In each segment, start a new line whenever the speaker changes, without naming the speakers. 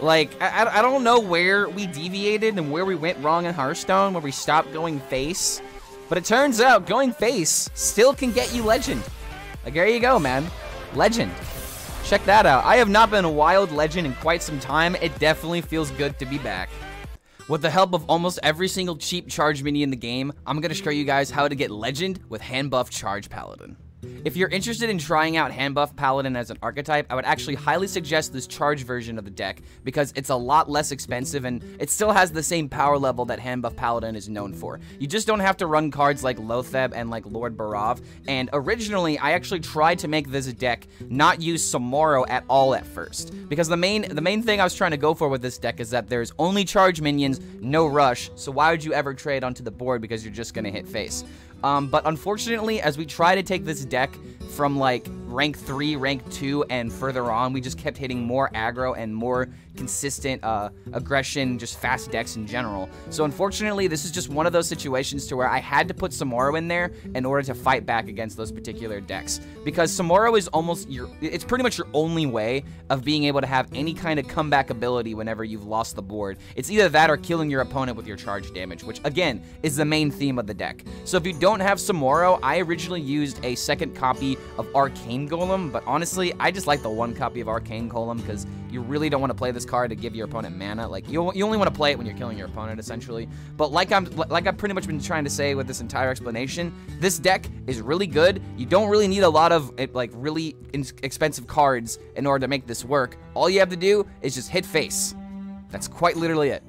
Like, I don't know where we deviated and where we went wrong in Hearthstone, where we stopped going face. But it turns out going face still can get you legend. Like, there you go, man. Legend. Check that out. I have not been a wild legend in quite some time. It definitely feels good to be back. With the help of almost every single cheap charge mini in the game, I'm going to show you guys how to get legend with Handbuff Charge Paladin. If you're interested in trying out Handbuff Paladin as an archetype, I would actually highly suggest this charge version of the deck because it's a lot less expensive and it still has the same power level that Handbuff Paladin is known for. You just don't have to run cards like Lotheb and like Lord Barav, and originally I actually tried to make this deck not use Samoro at all at first because the main thing I was trying to go for with this deck is that there's only charge minions, no rush, so why would you ever trade onto the board because you're just gonna hit face? But unfortunately, as we try to take this deck from like rank 3, rank 2, and further on, we just kept hitting more aggro and more consistent aggression, just fast decks in general. So unfortunately, this is just one of those situations to where I had to put Samoro in there in order to fight back against those particular decks. Because Samoro is almost it's pretty much your only way of being able to have any kind of comeback ability whenever you've lost the board. It's either that or killing your opponent with your charge damage, which again, is the main theme of the deck. So if you don't have Samoro, I originally used a second copy of Arcane Golem, but honestly, I just like the one copy of Arcane Golem because you really don't want to play this card to give your opponent mana. Like, you only want to play it when you're killing your opponent, essentially. But like I've pretty much been trying to say with this entire explanation, this deck is really good. You don't really need a lot of like really expensive cards in order to make this work. All you have to do is just hit face. That's quite literally it.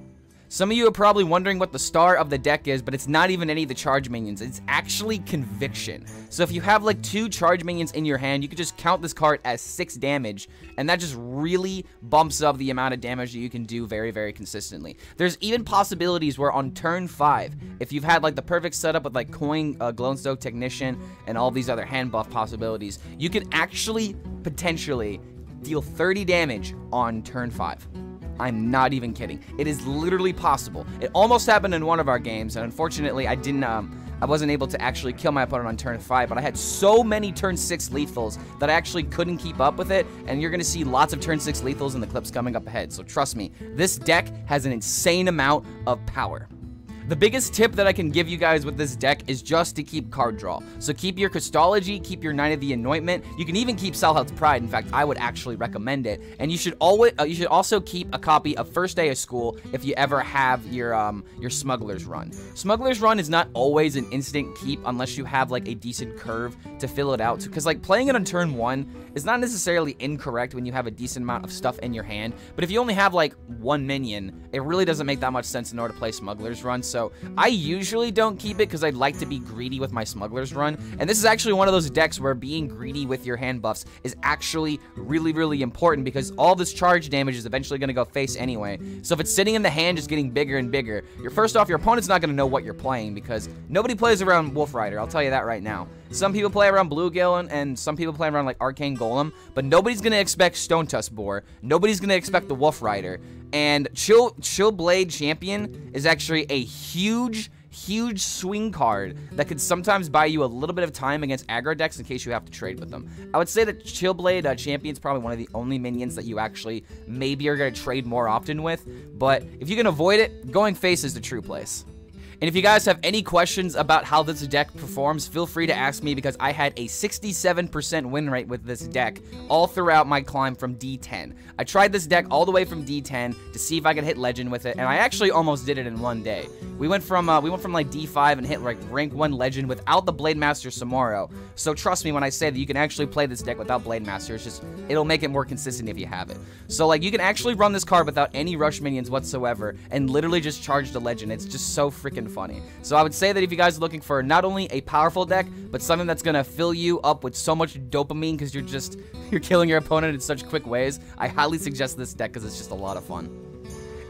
Some of you are probably wondering what the star of the deck is, but it's not even any of the charge minions. It's actually Conviction. So if you have like 2 charge minions in your hand, you could just count this card as 6 damage, and that just really bumps up the amount of damage that you can do very, very consistently. There's even possibilities where on turn 5, if you've had like the perfect setup with like Coin, Glowstone Technician, and all these other hand buff possibilities, you can actually potentially deal 30 damage on turn 5. I'm not even kidding. It is literally possible. It almost happened in one of our games, and unfortunately, I wasn't able to actually kill my opponent on turn 5, but I had so many turn 6 lethals that I actually couldn't keep up with it, and you're going to see lots of turn 6 lethals in the clips coming up ahead, so trust me, this deck has an insane amount of power. The biggest tip that I can give you guys with this deck is just to keep card draw. So keep your Christology, keep your Knight of the Anointment. You can even keep Salhel's Pride. In fact, I would actually recommend it. And you should also keep a copy of First Day of School if you ever have your Smuggler's Run. Smuggler's Run is not always an instant keep unless you have like a decent curve to fill it out. Because like playing it on turn 1 is not necessarily incorrect when you have a decent amount of stuff in your hand. But if you only have like 1 minion, it really doesn't make that much sense in order to play Smuggler's Run. So I usually don't keep it because I'd like to be greedy with my Smuggler's Run. And this is actually one of those decks where being greedy with your hand buffs is actually really, really important because all this charge damage is eventually going to go face anyway. So if it's sitting in the hand just getting bigger and bigger, first off, your opponent's not going to know what you're playing because nobody plays around Wolf Rider. I'll tell you that right now. Some people play around Bluegill and some people play around like Arcane Golem, but nobody's going to expect Stone Tusk Boar. Nobody's going to expect the Wolf Rider. And Chill Blade Champion is actually a huge swing card that could sometimes buy you a little bit of time against aggro decks in case you have to trade with them. I would say that Chill Blade Champion is probably one of the only minions that you actually maybe are going to trade more often with, but if you can avoid it, going face is the true place. And if you guys have any questions about how this deck performs, feel free to ask me because I had a 67% win rate with this deck all throughout my climb from D10. I tried this deck all the way from D10 to see if I could hit Legend with it, and I actually almost did it in one day. We went from like D5 and hit like rank 1 Legend without the Blade Master Samoro. So trust me when I say that you can actually play this deck without Blade Master. It's just, it'll make it more consistent if you have it. So like you can actually run this card without any rush minions whatsoever and literally just charge the Legend. It's just so freaking funny. So I would say that if you guys are looking for not only a powerful deck, but something that's gonna fill you up with so much dopamine because you're killing your opponent in such quick ways, I highly suggest this deck because it's just a lot of fun.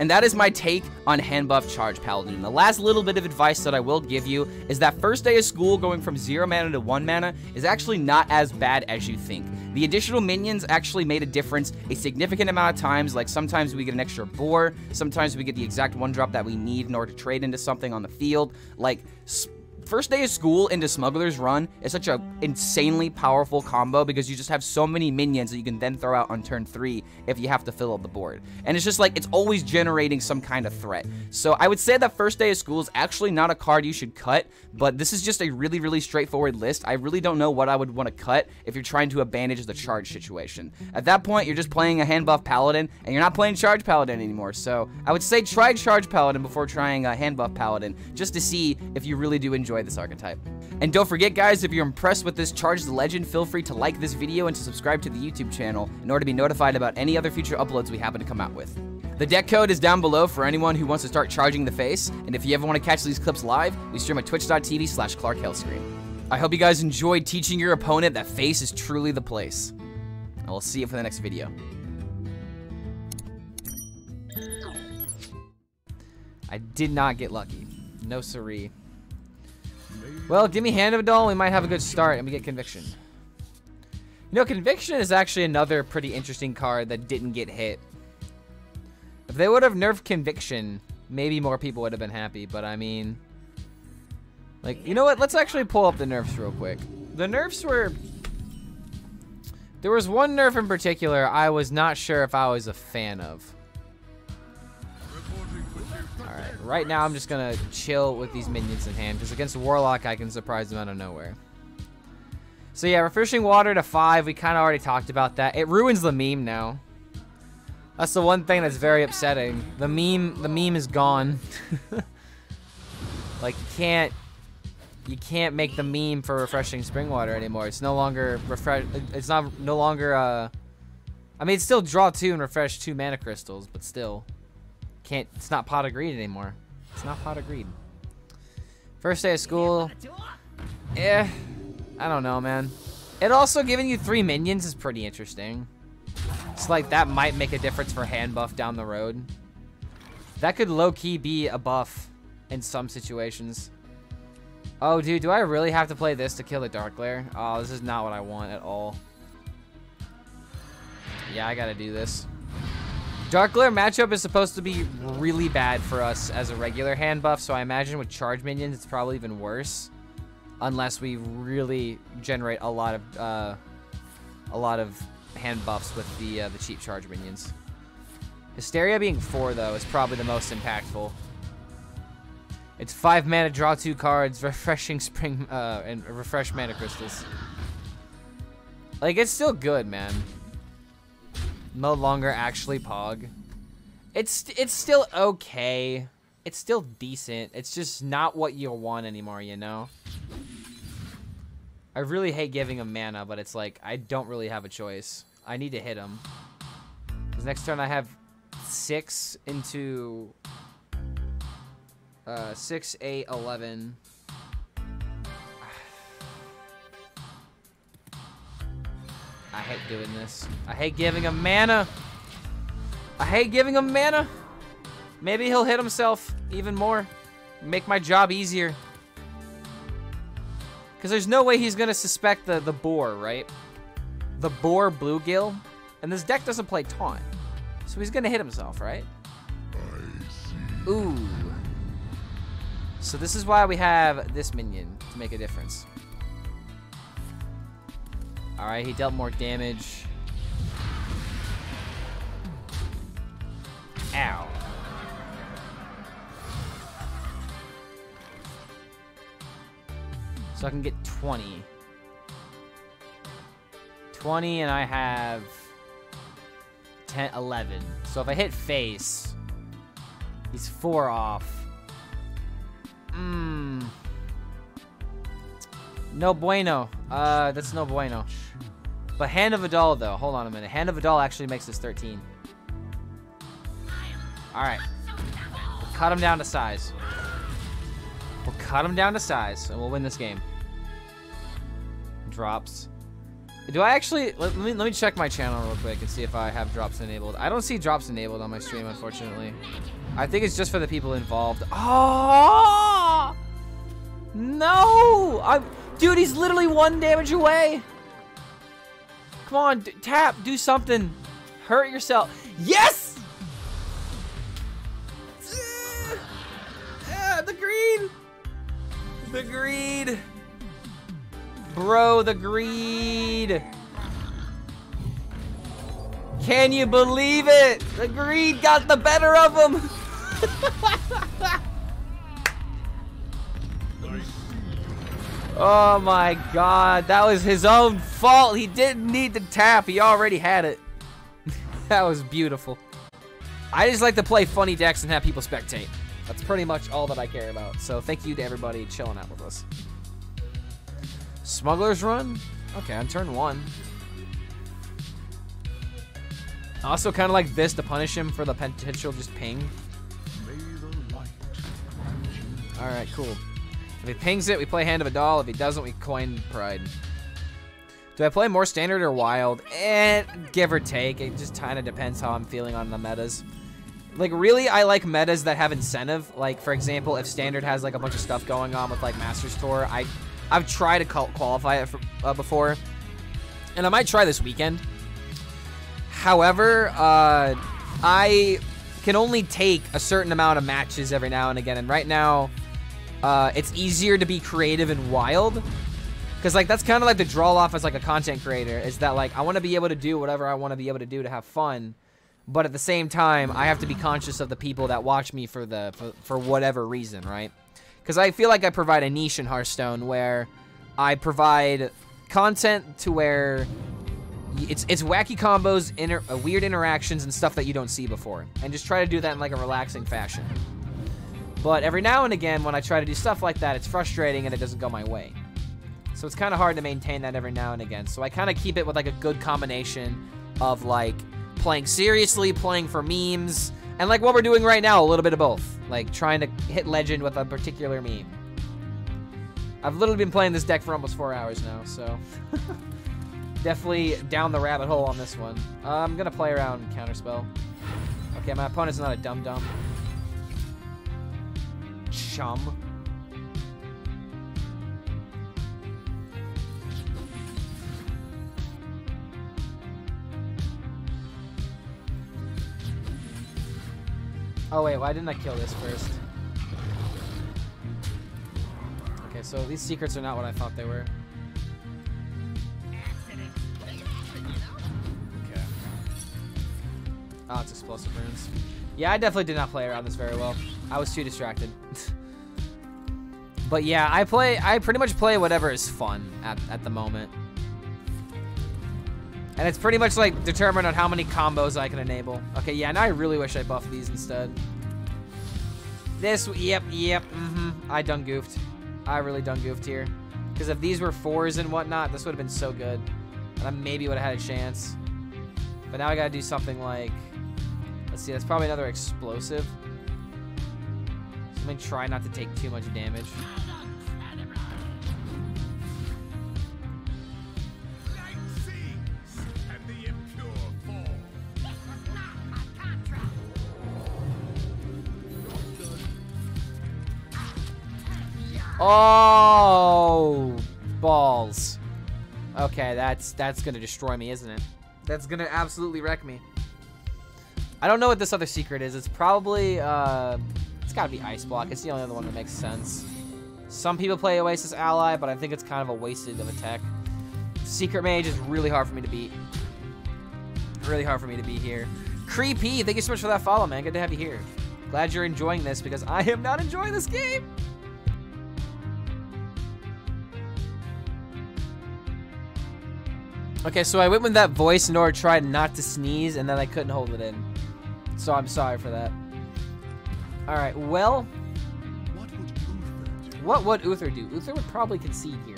And that is my take on Handbuff Charge Paladin. And the last little bit of advice that I will give you is that First Day of School going from 0 mana to 1 mana is actually not as bad as you think. The additional minions actually made a difference a significant amount of times, like sometimes we get an extra boar, sometimes we get the exact 1-drop that we need in order to trade into something on the field, like First Day of School into Smuggler's Run is such a insanely powerful combo because you just have so many minions that you can then throw out on turn 3 if you have to fill up the board. And it's just like, it's always generating some kind of threat. So I would say that First Day of School is actually not a card you should cut, but this is just a really, really straightforward list. I really don't know what I would want to cut if you're trying to advantage the charge situation. At that point, you're just playing a Handbuff Paladin, and you're not playing Charge Paladin anymore. So I would say try Charge Paladin before trying a Handbuff Paladin, just to see if you really do enjoy this archetype. And don't forget, guys, if you're impressed with this Charge the Legend, feel free to like this video and to subscribe to the YouTube channel in order to be notified about any other future uploads we happen to come out with. The deck code is down below for anyone who wants to start charging the face, and if you ever want to catch these clips live, we stream at twitch.tv/ClarkHellScream. I hope you guys enjoyed teaching your opponent that face is truly the place. I will see you for the next video. I did not get lucky. No siree. Well, give me Hand of Adol, we might have a good start, and we get Conviction. You know, Conviction is actually another pretty interesting card that didn't get hit. If they would have nerfed Conviction, maybe more people would have been happy, but I mean... Like, you know what? Let's actually pull up the nerfs real quick. The nerfs were... There was one nerf in particular I was not sure if I was a fan of. Alright, right now I'm just gonna chill with these minions in hand, because against Warlock I can surprise them out of nowhere. So yeah, Refreshing Water to 5, we kind of already talked about that. It ruins the meme now. That's the one thing that's very upsetting. The meme is gone. Like, you can't make the meme for Refreshing Spring Water anymore. It's no longer no longer I mean, it's still draw 2 and refresh 2 mana crystals, but still it's not Pot of Greed anymore. It's not Pot of Greed. First Day of School. I don't know, man. It also giving you 3 minions is pretty interesting. It's like that might make a difference for hand buff down the road. That could low-key be a buff in some situations. Oh, dude, do I really have to play this to kill the Dark Glare? Oh, this is not what I want at all. Yeah, I gotta do this. Dark Glare matchup is supposed to be really bad for us as a regular hand buff, so I imagine with charge minions it's probably even worse. Unless we really generate a lot of hand buffs with the cheap charge minions. Hysteria being 4 though is probably the most impactful. It's 5 mana, draw 2 cards, refreshing spring and refresh mana crystals. Like, it's still good, man. No longer actually Pog. It's still okay. It's still decent. It's just not what you want anymore, you know? I really hate giving him mana, but it's like, I don't really have a choice. I need to hit him. Because next turn I have 6 into... 6, 8, 11. I hate doing this. I hate giving him mana. I hate giving him mana. Maybe he'll hit himself even more. Make my job easier. Because there's no way he's going to suspect the boar, right? The boar bluegill. And this deck doesn't play taunt. So he's going to hit himself, right? Ooh. So this is why we have this minion, to make a difference. Alright, he dealt more damage. Ow. So I can get 20. 20 and I have 10, 11. So if I hit face, he's 4 off. No bueno. That's no bueno. But Hand of Adol, though. Hold on a minute. Hand of Adol actually makes this 13. Alright. We'll cut him down to size. We'll cut him down to size, and we'll win this game. Drops. Do I actually... Let me check my channel real quick and see if I have drops enabled. I don't see drops enabled on my stream, unfortunately. I think it's just for the people involved. Oh! No! Dude, he's literally 1 damage away. Come on, tap, do something. Hurt yourself. Yes! The green! The green! Bro, the greed. Can you believe it? The greed got the better of him. Oh my god, that was his own fault. He didn't need to tap. He already had it. That was beautiful. I just like to play funny decks and have people spectate. That's pretty much all that I care about. So thank you to everybody chilling out with us. Smuggler's Run? Okay, on turn 1. Also kind of like this to punish him for the potential just ping. Alright, cool. If he pings it, we play Hand of a Doll. If he doesn't, we coin Pride. Do I play more Standard or Wild? Give or take. It just kind of depends how I'm feeling on the metas. Like, really, I like metas that have incentive. Like, for example, if Standard has, like, a bunch of stuff going on with, like, Masters Tour, I've tried to qualify it for, before. And I might try this weekend. However, I can only take a certain amount of matches every now and again. And right now, it's easier to be creative and wild. Because, like, that's kind of like the draw off as, like, a content creator. Is that, like, I want to be able to do whatever I want to be able to do to have fun. But at the same time, I have to be conscious of the people that watch me for whatever reason, right? Because I feel like I provide a niche in Hearthstone where I provide content to where it's wacky combos, weird interactions, and stuff that you don't see before. And just try to do that in, like, a relaxing fashion. But every now and again, when I try to do stuff like that, it's frustrating and it doesn't go my way. So it's kind of hard to maintain that every now and again. So I kind of keep it with, like, a good combination of, like, playing seriously, playing for memes, and, like, what we're doing right now, a little bit of both. Like, trying to hit legend with a particular meme. I've literally been playing this deck for almost 4 hours now, so... Definitely down the rabbit hole on this one. I'm gonna play around Counterspell. Okay, my opponent's not a dum-dum. Chum. Oh wait, why didn't I kill this first? Okay, so these secrets are not what I thought they were. Okay. Oh, it's explosive runes. Yeah, I definitely did not play around this very well. I was too distracted. But yeah, I pretty much play whatever is fun at the moment. And it's pretty much, like, determined on how many combos I can enable. Okay, yeah, now I really wish I buffed these instead. This, yep, I done goofed. I really done goofed here. Because if these were 4s and whatnot, this would have been so good. And I maybe would have had a chance. But now I gotta do something like... Let's see, that's probably another explosive. So I'm gonna try not to take too much damage. Oh, balls. Okay, that's gonna destroy me, isn't it? That's gonna absolutely wreck me. I don't know what this other secret is. It's probably, it's gotta be Ice Block. It's the only other one that makes sense. Some people play Oasis Ally, but I think it's kind of a wasted of a tech. Secret Mage is really hard for me to beat. Really hard for me to beat here. Creepy, thank you so much for that follow, man. Good to have you here. Glad you're enjoying this because I am not enjoying this game. Okay, so I went with that voice in order to try not to sneeze, and then I couldn't hold it in. So I'm sorry for that. Alright, well... What would Uther do? Uther would probably concede here.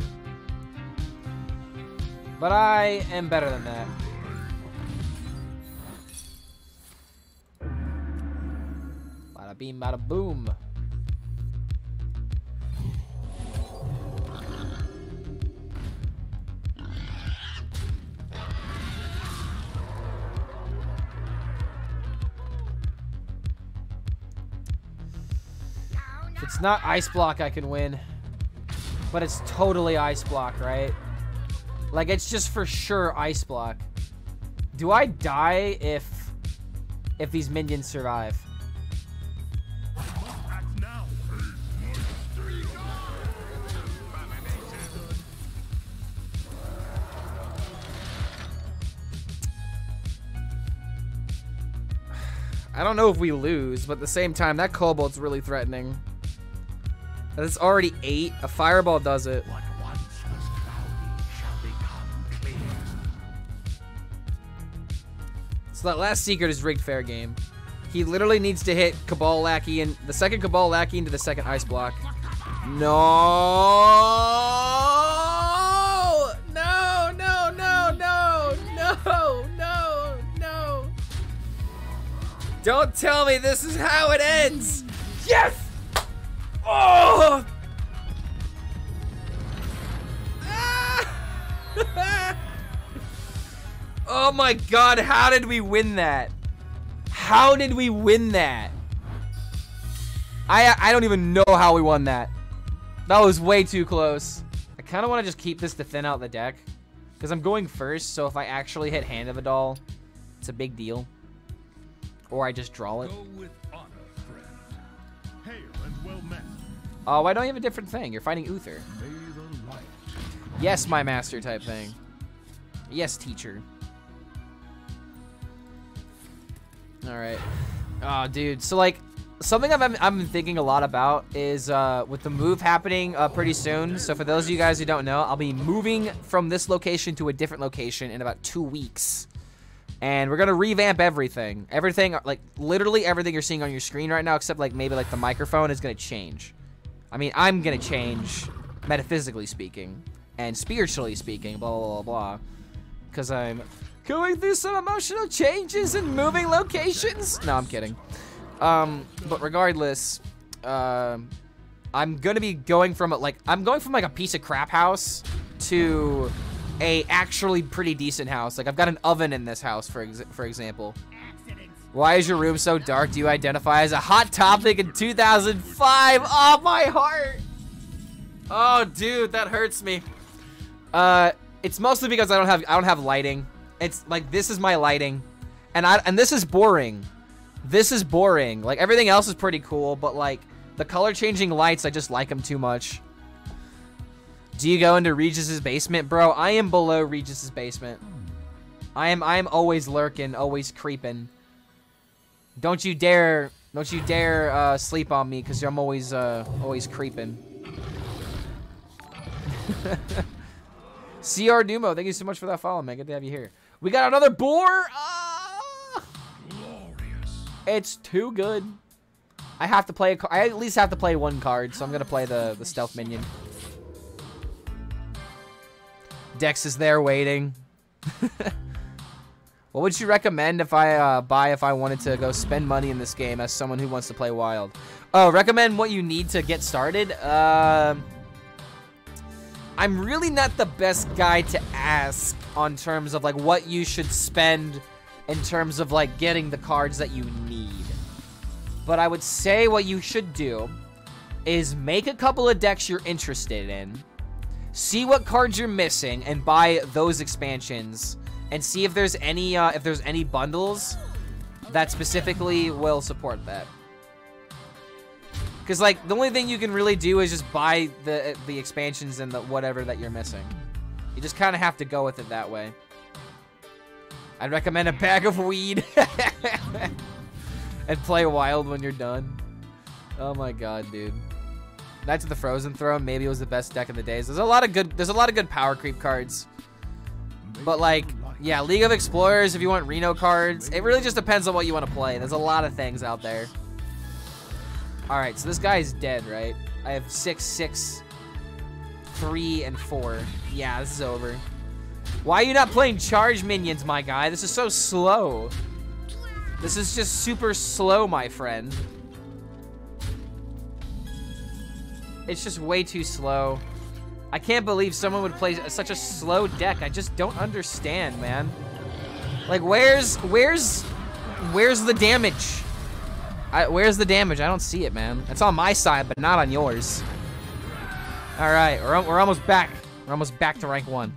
But I am better than that. Bada beam, bada boom. If it's not Ice Block, I can win. But it's totally Ice Block, right? Like, it's just for sure Ice Block. Do I die if these minions survive? I don't know if we lose, but at the same time, that Kobold's really threatening. It's already 8. A Fireball does it.
What once was cloudy shall become clear.
So that last secret is rigged fair game. He literally needs to hit Cabal Lackey and the second Cabal Lackey into the second ice block. No! No, no, no, no, no, no, no. Don't tell me this is how it ends. Yes! Oh! Ah! Oh my god, how did we win that? How did we win that? I don't even know how we won that. That was way too close. I kind of want to just keep this to thin out the deck. Because I'm going first, so if I actually hit Hand of a Doll, it's a big deal. Or I just draw it.
Go with honor, friend. Hail and well met.
Oh, why don't you have a different thing? You're fighting Uther.
May the light.
Yes, my master type thing. Yes, teacher. Alright. Oh, dude. So, like, something I've been thinking a lot about is with the move happening pretty soon. So, for those of you guys who don't know, I'll be moving from this location to a different location in about 2 weeks. And we're going to revamp everything. Everything, like, literally everything you're seeing on your screen right now, except, like, maybe, like, the microphone is going to change. I mean, I'm going to change, metaphysically speaking, and spiritually speaking, blah, blah, blah, blah. Because I'm going through some emotional changes and moving locations. No, I'm kidding. But regardless, I'm going to be going from, like, a piece of crap house to a actually pretty decent house. Like, I've got an oven in this house, for example. Why is your room so dark? Do you identify as a hot topic in 2005? Oh, my heart. Oh, dude, that hurts me. It's mostly because I don't have lighting. It's like, this is my lighting. And this is boring. This is boring. Like, everything else is pretty cool, but like the color changing lights, I just like them too much. Do you go into Regis's basement? Bro, I am below Regis's basement. I am always lurking, always creeping. Don't you dare sleep on me, because I'm always creeping. CR Dumo, thank you so much for that follow, man. Good to have you here. We got another boar. It's too good. I have to play I at least have to play one card, so I'm gonna play the stealth minion. Dex is there waiting. What would you recommend if I buy if I wanted to go spend money in this game as someone who wants to play Wild? Oh, recommend what you need to get started? I'm really not the best guy to ask on terms of like what you should spend in terms of like getting the cards that you need. But I would say what you should do is make a couple of decks you're interested in, see what cards you're missing, and buy those expansions, and see if there's any bundles that specifically will support that. Because, like, the only thing you can really do is just buy the expansions and the whatever that you're missing. You just kind of have to go with it that way. I'd recommend a bag of weed. And play Wild when you're done. Oh my god, dude. Knights of the Frozen Throne, maybe it was the best deck of the days. There's a lot of good power creep cards. But, like, yeah, League of Explorers, if you want Reno cards, it really just depends on what you want to play. There's a lot of things out there. Alright, so this guy is dead, right? I have 6, 6, 3, and 4. Yeah, this is over. Why are you not playing charge minions, my guy? This is so slow. This is just super slow, my friend. It's just way too slow. I can't believe someone would play such a slow deck. I just don't understand, man. Like, where's the damage? Where's the damage? I don't see it, man. It's on my side, but not on yours. All right, we're almost back. We're almost back to rank 1.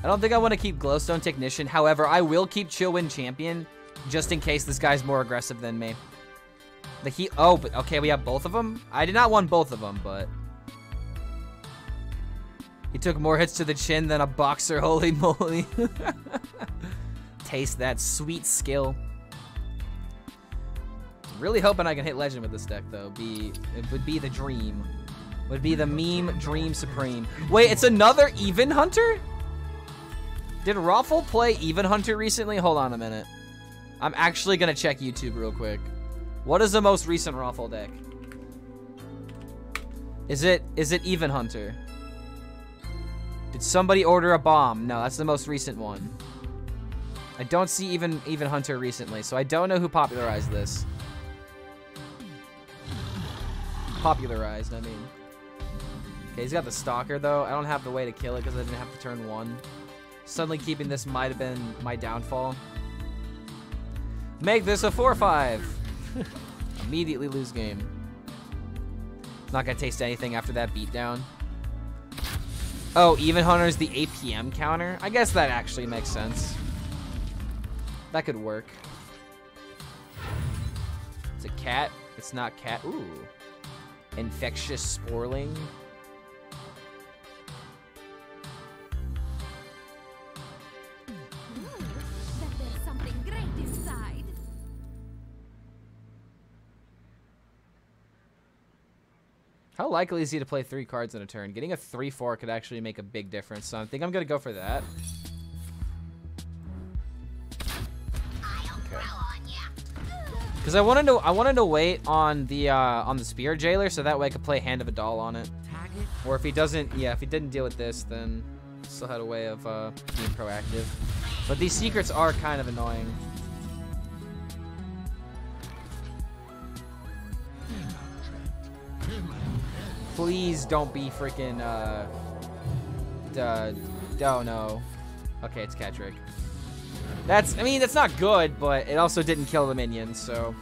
I don't think I want to keep Glowstone Technician. However, I will keep Chillwind Champion, just in case this guy's more aggressive than me. Oh, but okay, we have both of them? I did not want both of them, but he took more hits to the chin than a boxer, holy moly. Taste that sweet skill. Really hoping I can hit legend with this deck, though. It would be the dream. Would be the meme dream supreme. Wait, it's another Even Hunter? Did Raffle play Even Hunter recently? Hold on a minute. I'm actually gonna check YouTube real quick. What is the most recent Raffle deck? Is it Even Hunter? Did somebody order a bomb? No, that's the most recent one. I don't see Even Hunter recently, so I don't know who popularized this. Popularized, I mean. Okay, he's got the Stalker, though. I don't have the way to kill it because I didn't have to turn 1. Suddenly keeping this might have been my downfall. Make this a 4-5. Immediately lose game. Not gonna taste anything after that beatdown. Oh, Even Hunter's the APM counter? I guess that actually makes sense. That could work. It's a cat. It's not cat. Ooh. Infectious Sporling. How likely is he to play 3 cards in a turn? Getting a 3/4 could actually make a big difference, so I think I'm gonna go for that. Okay. Because I wanted to wait on the Spear Jailer, so that way I could play Hand of a Doll on it. Or if he doesn't, yeah, if he didn't deal with this, then still had a way of being proactive. But these secrets are kind of annoying. Please don't be freaking, oh no. Okay, it's Catrick. I mean, that's not good, but it also didn't kill the minions, so.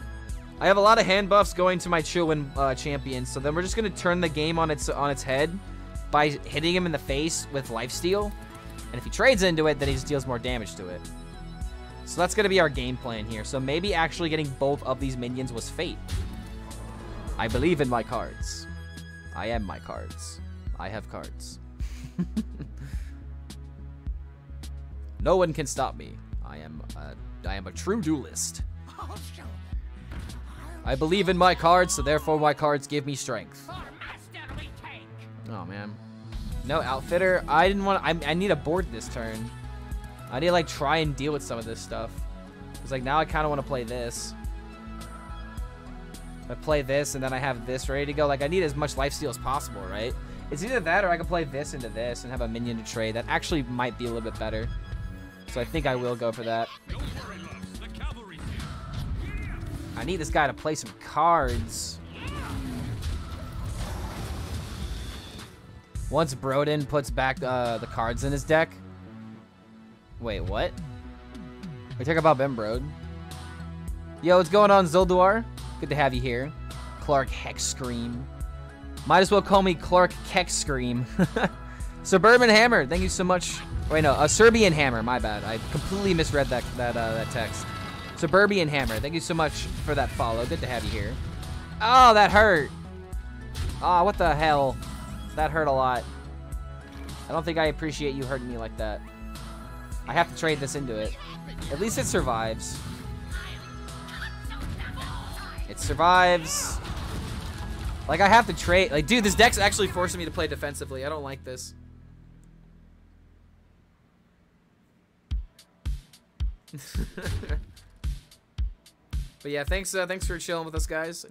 I have a lot of hand buffs going to my Chillwin champion, so then we're just gonna turn the game on its head by hitting him in the face with Lifesteal. And if he trades into it, then he just deals more damage to it. So that's gonna be our game plan here. So maybe actually getting both of these minions was fate. I believe in my cards. I am my cards. I have cards. No one can stop me. I am a true duelist. I believe in my cards, so therefore my cards give me strength. Oh man. No Outfitter. I didn't want. I need a board this turn. I need to like try and deal with some of this stuff. Cause like now I kind of want to play this. I play this and then I have this ready to go. Like I need as much lifesteal as possible, right? It's either that or I can play this into this and have a minion to trade. That actually might be a little bit better. So I think I will go for that. I need this guy to play some cards. Once Broden puts back the cards in his deck. Wait, what? We talking about Ben Brode? Yo, what's going on, Zolduar? Good to have you here. Clark HELLSCREAM. Might as well call me Clark HELLSCREAM. Suburban Hammer, thank you so much. Wait, no, a Serbian Hammer, my bad. I completely misread that text. Suburban Hammer, thank you so much for that follow. Good to have you here. Oh, that hurt. Oh, what the hell? That hurt a lot. I don't think I appreciate you hurting me like that. I have to trade this into it. At least it survives. It survives. Like, I have to trade. Like, dude, this deck's actually forcing me to play defensively. I don't like this. But yeah, thanks for chilling with us, guys.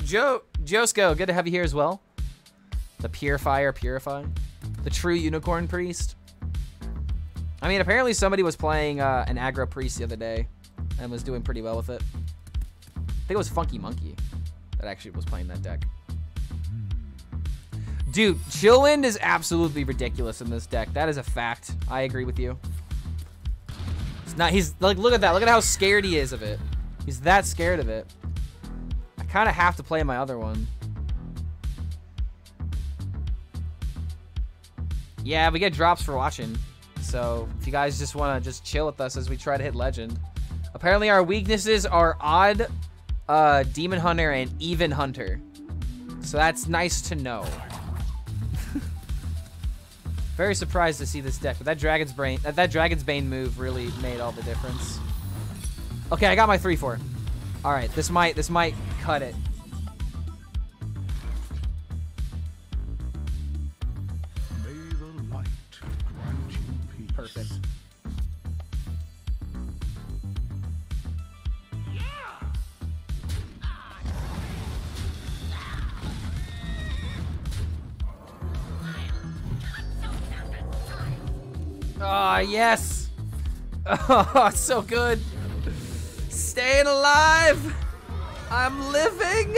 Josco, good to have you here as well. The Purify. The True Unicorn Priest. I mean, apparently somebody was playing an Aggro Priest the other day and was doing pretty well with it. I think it was Funky Monkey that actually was playing that deck. Dude, Chillwind is absolutely ridiculous in this deck. That is a fact. I agree with you. It's not, he's like, look at that. Look at how scared he is of it. He's that scared of it. I kind of have to play my other one. Yeah, we get drops for watching. So if you guys just want to just chill with us as we try to hit legend. Apparently our weaknesses are odd, Demon Hunter, and Even Hunter. So that's nice to know. Very surprised to see this deck, but that Dragon's Bane move really made all the difference. Okay, I got my 3-4. All right, this might cut it.
May the light grant you peace.
Perfect. Ah, yes. Oh, it's so good. Staying alive. I'm living.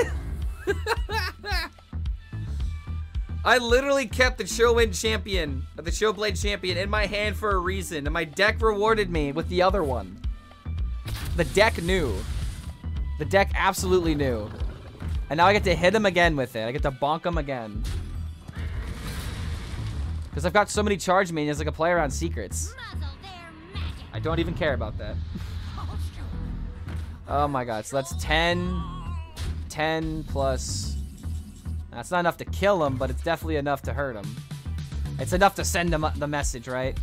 I literally kept the Showwind champion, the Showblade champion in my hand for a reason, and my deck rewarded me with the other one. The deck knew. The deck absolutely knew. And now I get to hit him again with it. I get to bonk him again. Because I've got so many charge minions, I can play around secrets. I don't even care about that. Oh my god, so that's 10 plus... That's not enough to kill him, but it's definitely enough to hurt him. It's enough to send him the message, right?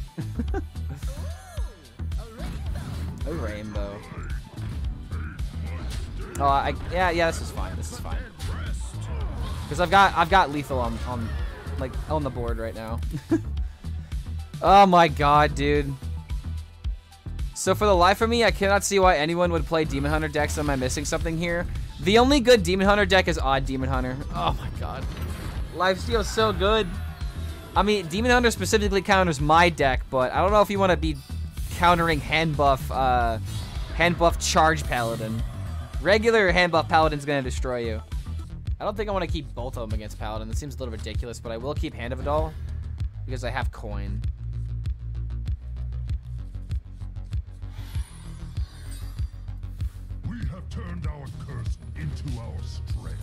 A rainbow. Oh, yeah, this is fine. This is fine. Because I've got lethal on the board right now. Oh my god, dude. So for the life of me, I cannot see why anyone would play Demon Hunter decks. Am I missing something here? The only good Demon Hunter deck is Odd Demon Hunter. Oh my god. Lifesteal is so good. I mean, Demon Hunter specifically counters my deck, but I don't know if you want to be countering Handbuff Charge Paladin. Regular Handbuff Paladin's going to destroy you. I don't think I want to keep both of them against Paladin. That seems a little ridiculous, but I will keep Hand of Adal because I have coin.
We have turned our curse into our strength.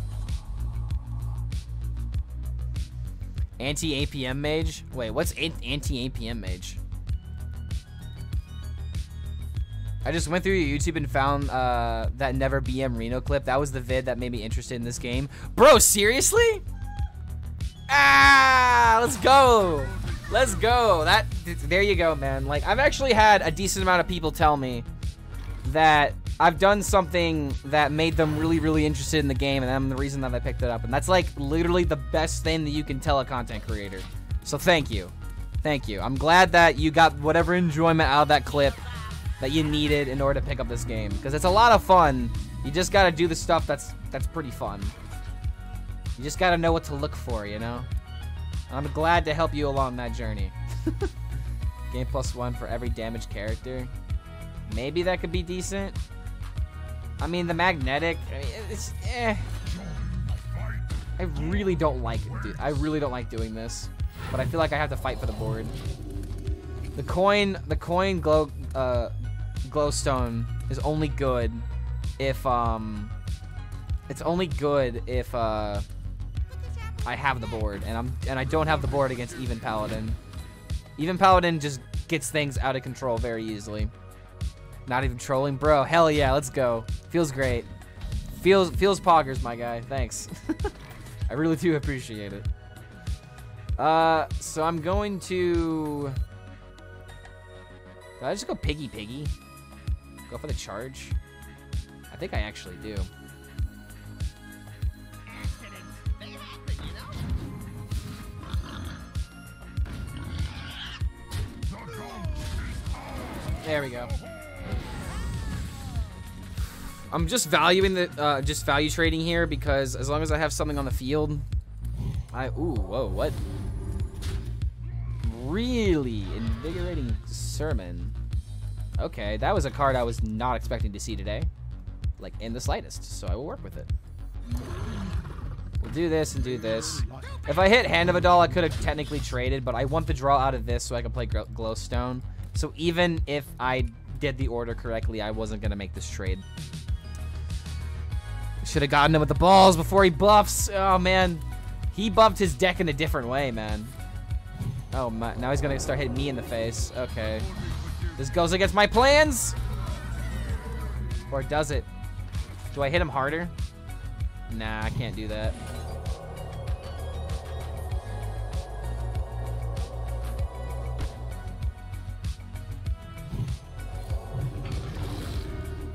Anti-APM Mage? Wait, what's Anti-APM Mage? I just went through your YouTube and found that Never BM Reno clip. That was the vid that made me interested in this game. Bro, seriously? Ah, let's go. Let's go. There you go, man. Like, I've actually had a decent amount of people tell me that I've done something that made them really, really interested in the game, and I'm the reason that I picked it up. And that's, like, literally the best thing that you can tell a content creator. So thank you. Thank you. I'm glad that you got whatever enjoyment out of that clip that you needed in order to pick up this game, because it's a lot of fun. You just gotta do the stuff that's pretty fun. You just gotta know what to look for, you know? I'm glad to help you along that journey. Game +1 for every damaged character. Maybe that could be decent. I mean, the magnetic, I mean, it's I really don't like it, dude. I really don't like doing this, but I feel like I have to fight for the board. The coin glowstone is only good if I have the board, and I don't have the board against Even Paladin. Even Paladin just gets things out of control very easily. Not even trolling, bro. Hell yeah, let's go. Feels great. Feels poggers, my guy. Thanks. I really do appreciate it. So I'm going to. Did I just go piggy? Go for the charge? I think I actually do. There we go. I'm just valuing the value trading here because as long as I have something on the field, ooh, whoa, what? Really invigorating sermon. Okay, that was a card I was not expecting to see today, like in the slightest. So I will work with it. We'll do this and do this. If I hit Hand of Adal, I could have technically traded, but I want the draw out of this so I can play Glowstone. So even if I did the order correctly, I wasn't gonna make this trade. Should have gotten him with the balls before he buffs. Oh man, he buffed his deck in a different way, man. Oh my, now he's gonna start hitting me in the face. Okay, this goes against my plans. Or does it? Do I hit him harder? Nah, I can't do that.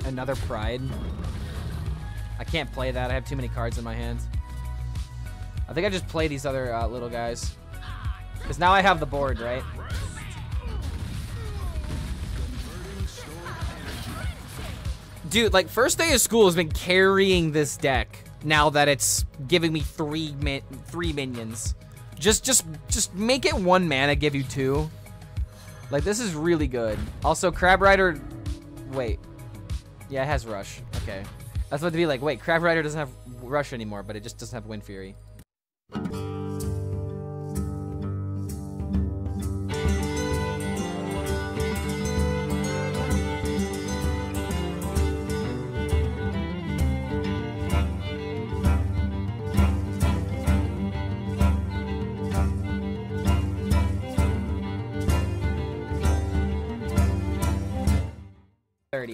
Another pride. I can't play that. I have too many cards in my hand. I think I just play these other little guys. Because now I have the board, right? Dude, like, first day of school has been carrying this deck now that it's giving me three minions. Just make it 1 mana, give you 2. Like, this is really good. Also, Crab Rider... Wait. Yeah, it has Rush. Okay. I was about to be like, wait, Crab Rider doesn't have Rush anymore, but it just doesn't have Wind Fury.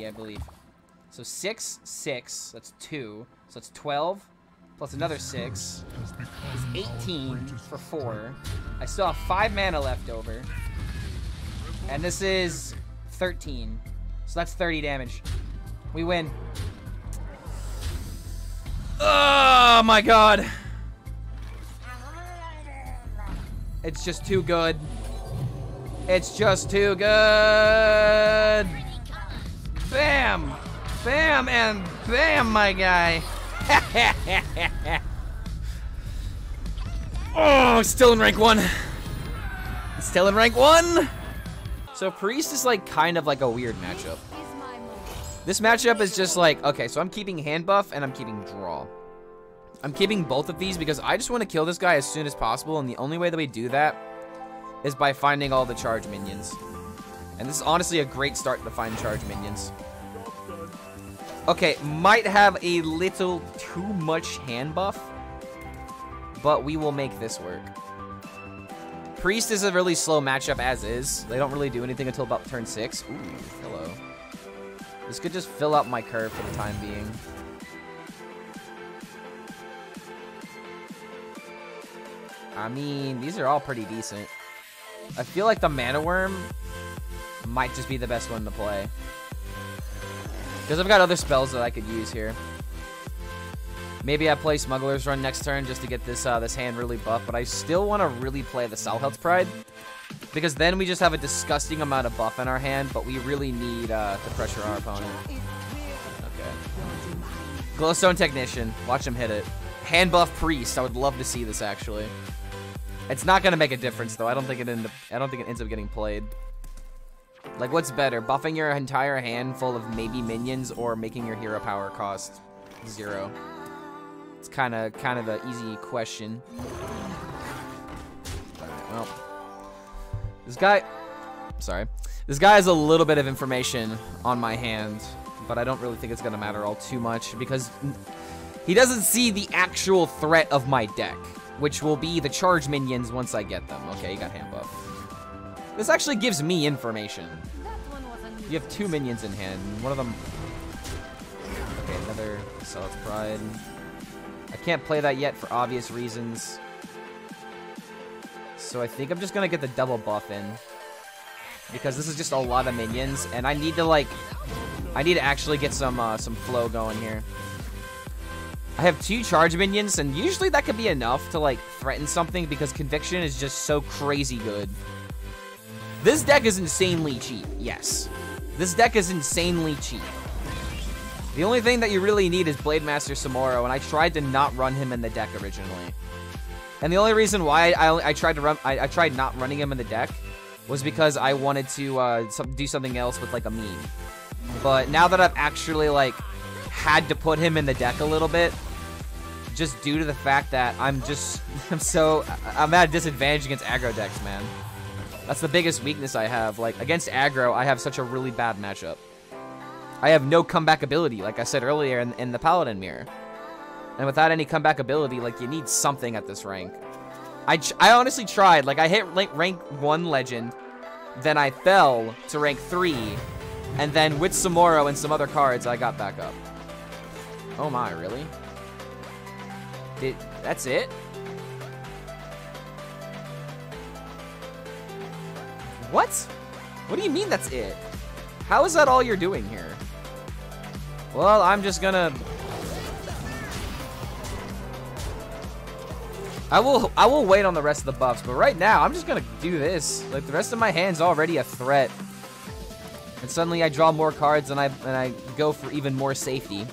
I believe. So 6, 6, that's 2. So it's 12, plus another 6 is 18 for 4. I still have 5 mana left over. And this is 13. So that's 30 damage. We win. Oh my god. It's just too good. It's just too good. Bam! Bam and bam, my guy. Oh, still in rank 1. Still in rank 1. So Priest is like kind of like a weird matchup. This matchup is just like, okay, so I'm keeping Handbuff and I'm keeping Draw. I'm keeping both of these because I just want to kill this guy as soon as possible, and the only way that we do that is by finding all the charge minions. And this is honestly a great start to find charge minions. Okay, might have a little too much hand buff, but we will make this work. Priest is a really slow matchup as is. They don't really do anything until about turn 6. Ooh, hello. This could just fill out my curve for the time being. I mean, these are all pretty decent. I feel like the Mana Worm might just be the best one to play. Because I've got other spells that I could use here. Maybe I play Smuggler's Run next turn just to get this this hand really buff, but I still want to really play the Salhelt's Pride. Because then we just have a disgusting amount of buff in our hand, but we really need to pressure our opponent. Okay. Glowstone Technician. Watch him hit it. Hand buff Priest. I would love to see this, actually. It's not going to make a difference, though. I don't think it ends up getting played. Like, what's better? Buffing your entire hand full of maybe minions or making your hero power cost 0? It's kind of an easy question. Alright, well. This guy has a little bit of information on my hand, but I don't really think it's going to matter all too much because he doesn't see the actual threat of my deck, which will be the charge minions once I get them. Okay, you got hand buff. This actually gives me information. You have 2 minions in hand. One of them... Okay, another Salhelt's Pride. I can't play that yet for obvious reasons. So I think I'm just gonna get the double buff in. Because this is just a lot of minions, and I need to, like... I need to actually get some flow going here. I have 2 charge minions, and usually that could be enough to, like, threaten something because Conviction is just so crazy good. This deck is insanely cheap, yes. This deck is insanely cheap. The only thing that you really need is Blade Master Samoro, and I tried to not run him in the deck originally. And the only reason why I tried not running him in the deck was because I wanted to do something else with like a meme. But now that I've actually like had to put him in the deck a little bit, just due to the fact that I'm at a disadvantage against aggro decks, man. That's the biggest weakness I have. Like, against aggro, I have such a really bad matchup. I have no comeback ability, like I said earlier in the Paladin mirror. And without any comeback ability, like, you need something at this rank. I honestly tried. Like, I hit rank 1 legend, then I fell to rank 3, and then with Samoro and some other cards, I got back up. Oh my, really? That's it? What? What do you mean that's it? How is that all you're doing here? Well, I'm just gonna I will wait on the rest of the buffs, but right now I'm just gonna do this. Like the rest of my hand's already a threat. And suddenly I draw more cards and I go for even more safety.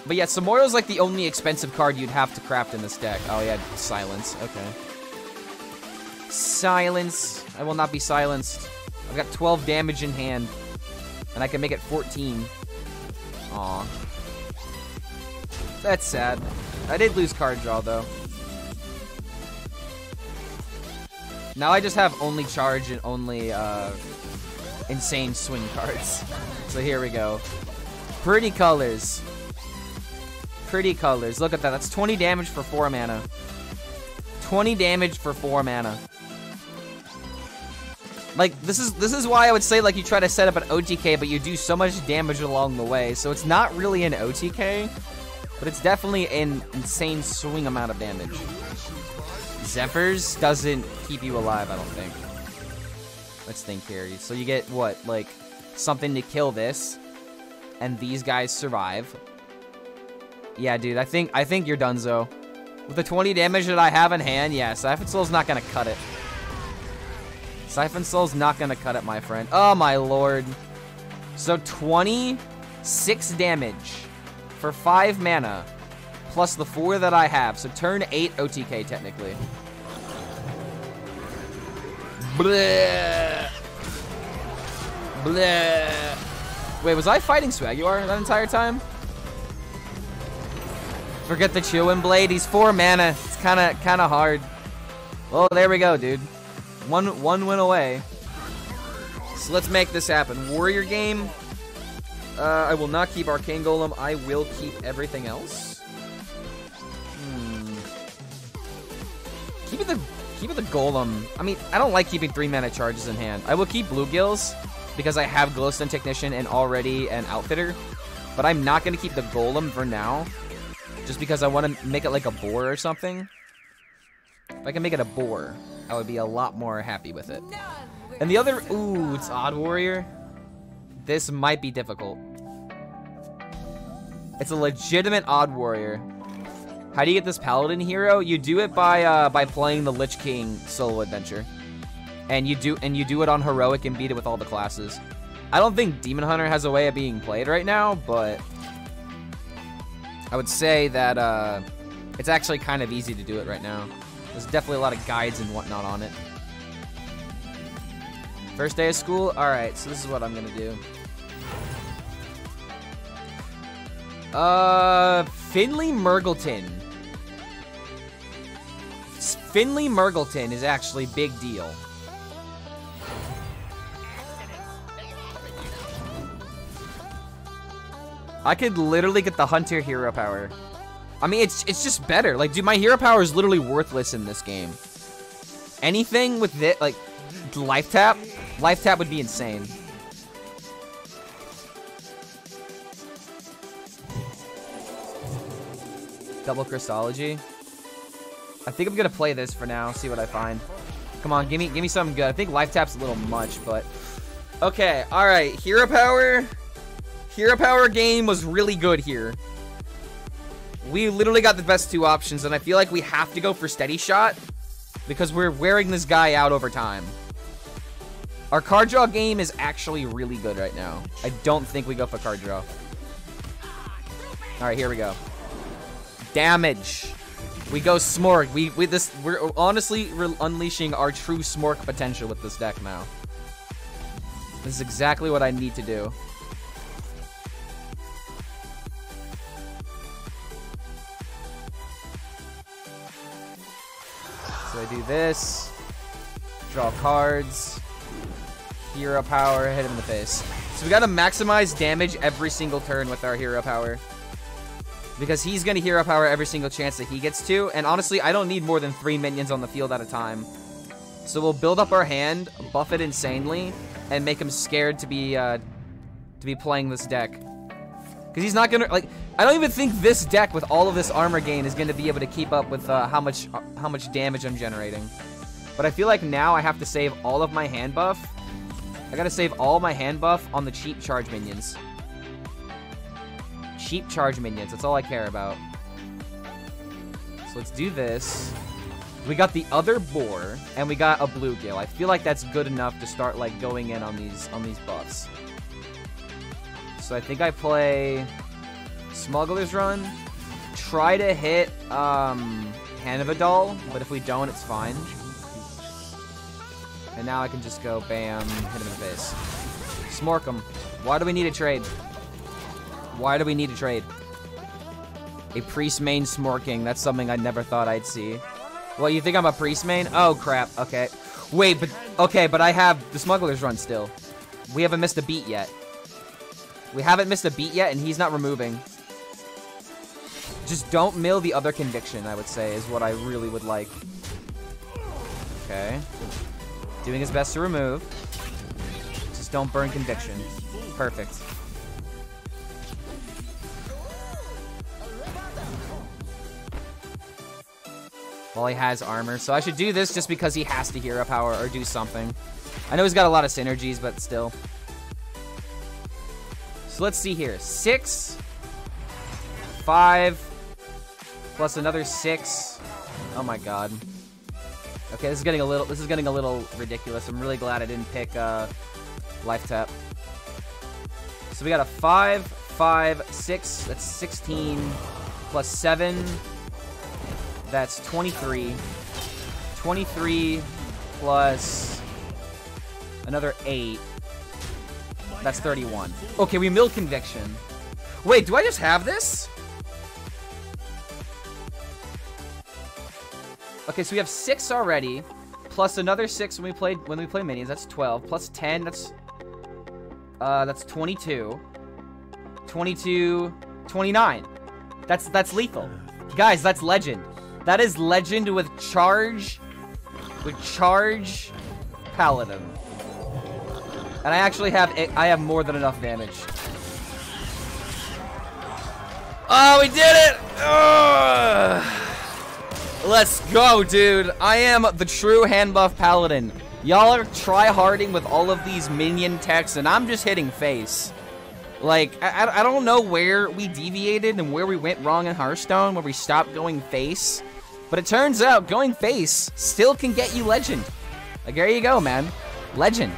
But yeah, Samoro's like the only expensive card you'd have to craft in this deck. Oh yeah, silence. Okay. Silence. I will not be silenced. I've got 12 damage in hand. And I can make it 14. Aw. That's sad. I did lose card draw, though. Now I just have only charge and only insane swing cards. So here we go. Pretty colors. Pretty colors. Look at that. That's 20 damage for 4 mana. 20 damage for 4 mana. Like, this is why I would say, like, you try to set up an OTK, but you do so much damage along the way. So it's not really an OTK, but it's definitely an insane swing amount of damage. Zephyrs doesn't keep you alive, I don't think. Let's think here. So you get, what, like, something to kill this, and these guys survive. Yeah, dude, I think you're donezo. With the 20 damage that I have in hand, yeah, Siphon Soul's not gonna cut it. Siphon Soul's not gonna cut it, my friend. Oh, my lord. So 26 damage for 5 mana, plus the 4 that I have. So turn 8 OTK, technically. Bleh. Bleh. Wait, was I fighting Swaguar that entire time? Forget the Chewin' Blade. He's 4 mana. It's kind of hard. Oh, there we go, dude. One win away. So let's make this happen. Warrior game. I will not keep Arcane Golem. I will keep everything else. Keep it the Golem. I mean, I don't like keeping 3 mana charges in hand. I will keep Bluegills because I have Glowstone Technician and already an Outfitter. But I'm not going to keep the Golem for now. Just because I want to make it like a boar or something. If I can make it a boar, I would be a lot more happy with it. And the other... Ooh, it's Odd Warrior. This might be difficult. It's a legitimate Odd Warrior. How do you get this Paladin hero? You do it by playing the Lich King solo adventure. And you do it on Heroic and beat it with all the classes. I don't think Demon Hunter has a way of being played right now, but... I would say that it's actually kind of easy to do it right now. There's definitely a lot of guides and whatnot on it. First day of school? Alright, so this is what I'm gonna do. Finley Murgleton. Finley Murgleton is actually big deal. I could literally get the Hunter hero power. I mean, it's just better. Like, dude, my hero power is literally worthless in this game. Anything with it, like, life tap would be insane. Double Crystology. I think I'm gonna play this for now. See what I find. Come on, give me something good. I think life tap's a little much, but okay. All right, hero power. Hero power game was really good here. We literally got the best 2 options, and I feel like we have to go for Steady Shot because we're wearing this guy out over time. Our card draw game is actually really good right now. I don't think we go for card draw. All right, here we go. Damage. We go SMORC. We're honestly unleashing our true SMORC potential with this deck now. This is exactly what I need to do. So I do this, draw cards, hero power, hit him in the face. So we gotta maximize damage every single turn with our hero power. Because he's gonna hero power every single chance that he gets to, and honestly, I don't need more than 3 minions on the field at a time. So we'll build up our hand, buff it insanely, and make him scared to be playing this deck. Because he's not gonna, like, I don't even think this deck with all of this armor gain is gonna be able to keep up with how much damage I'm generating. But I feel like now I have to save all of my hand buff. I gotta save all my hand buff on the cheap charge minions. Cheap charge minions, that's all I care about. So let's do this. We got the other boar, and we got a bluegill. I feel like that's good enough to start like going in on these buffs. So I think I play Smuggler's Run. Try to hit Handbuff, but if we don't, it's fine. And now I can just go bam, hit him in the face. SMORC him. Why do we need a trade? Why do we need a trade? A priest main smorking. That's something I never thought I'd see. Well, you think I'm a priest main? Oh, crap. Okay. Wait, but... Okay, but I have the Smuggler's Run still. We haven't missed a beat yet. We haven't missed a beat yet, and he's not removing. Just don't mill the other conviction, I would say, is what I really would like. Okay. Doing his best to remove. Just don't burn conviction. Perfect. Well, he has armor, so I should do this just because he has to hero power or do something. I know he's got a lot of synergies, but still. So let's see here. 6, 5, plus another 6. Oh my god. Okay, this is getting a little ridiculous. I'm really glad I didn't pick life tap. So we got a 5, 5, 6. That's 16 plus 7. That's 23. 23 plus another 8. That's 31. Okay, we milled conviction. Wait, do I just have this? Okay, so we have 6 already, plus another 6 when we play minions. That's 12 plus 10. That's 22. 22, 29. That's lethal, guys. That's legend. That is legend with charge paladin. And I actually have more than enough damage. Oh, we did it! Ugh. Let's go, dude. I am the true Handbuff Paladin. Y'all are try-harding with all of these minion techs, and I'm just hitting face. Like, I don't know where we deviated and where we went wrong in Hearthstone, where we stopped going face. But it turns out going face still can get you legend. Like, there you go, man. Legend.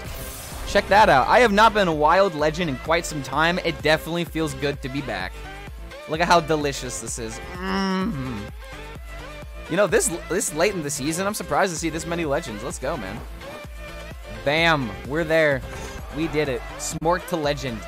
Check that out. I have not been a wild legend in quite some time. It definitely feels good to be back. Look at how delicious this is. Mm-hmm. You know, this late in the season, I'm surprised to see this many legends. Let's go, man. Bam. We're there. We did it. SMORC to legend.